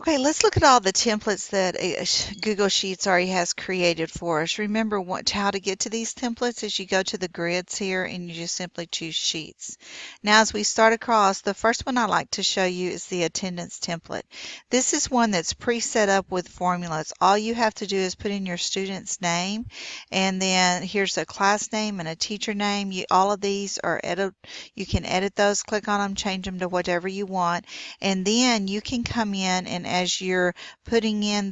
Okay, let's look at all the templates that Google Sheets already has created for us. Remember how to get to these templates is you go to the grids here and you just simply choose Sheets. Now as we start across, the first one I like to show you is the attendance template. This is one that's pre-set up with formulas. All you have to do is put in your student's name, and then here's a class name and a teacher name. All of these are you can edit those, click on them, change them to whatever you want, and then you can come in and as you're putting in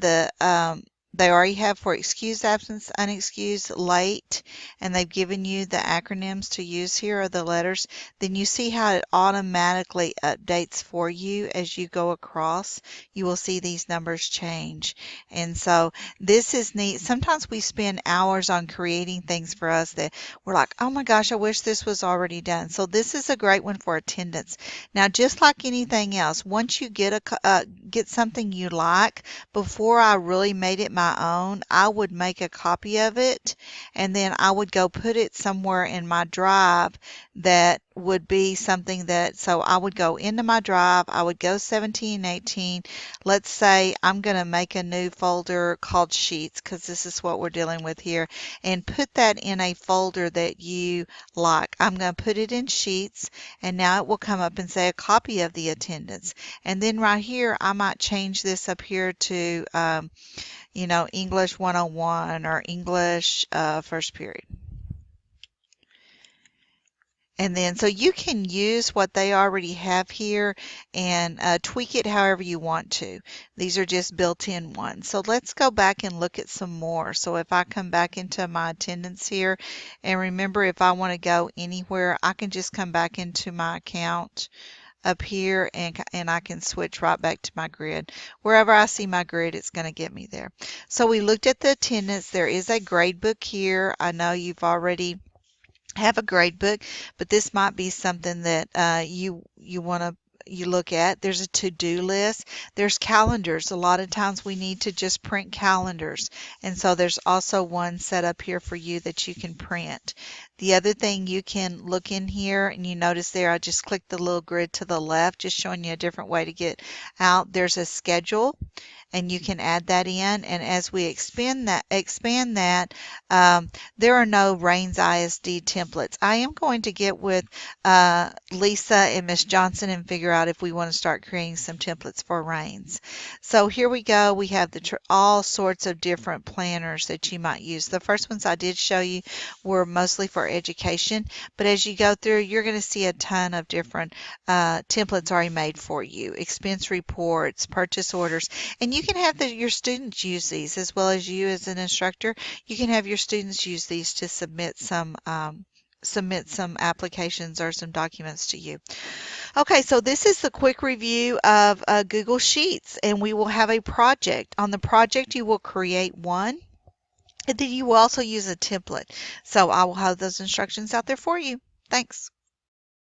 they already have for excused absence, unexcused, late, and they've given you the acronyms to use here or the letters. Then you see how it automatically updates for you as you go across. You will see these numbers change. And so this is neat. Sometimes we spend hours on creating things for us that we're like, oh my gosh, I wish this was already done. So this is a great one for attendance. Now, just like anything else, once you get something you like, before I really made it my own, I would make a copy of it and then I would go put it somewhere in my drive that would be something that, so I would go into my drive, I would go 17, 18. Let's say I'm going to make a new folder called Sheets because this is what we're dealing with here, and put that in a folder that you like. I'm going to put it in Sheets, and now it will come up and say a copy of the attendance. And then right here, I might change this up here to, English 101 or English first period. And then, so you can use what they already have here and tweak it however you want to. These are just built-in ones. So let's go back and look at some more. So if I come back into my attendance here, and remember, if I want to go anywhere, I can just come back into my account up here and I can switch right back to my grid. Wherever I see my grid, it's going to get me there. So we looked at the attendance. There is a grade book here. I know you've already have a grade book, but this might be something that you want to you look at. There's a to-do list. There's calendars. A lot of times we need to just print calendars. And so there's also one set up here for you that you can print. The other thing you can look in here, and you notice there I just clicked the little grid to the left, just showing you a different way to get out. There's a schedule, and you can add that in. And as we expand that, there are no Raines ISD templates. I am going to get with Lisa and Miss Johnson and figure out if we want to start creating some templates for Raines. So here we go. We have all sorts of different planners that you might use. The first ones I did show you were mostly for education, but as you go through, you're going to see a ton of different templates already made for you. Expense reports, purchase orders, and you can have your students use these as well as you as an instructor. You can have your students use these to submit some applications or some documents to you. Okay, so this is the quick review of Google Sheets, and we will have a project. On the project, you will create one, and then you will also use a template. So I will have those instructions out there for you. Thanks.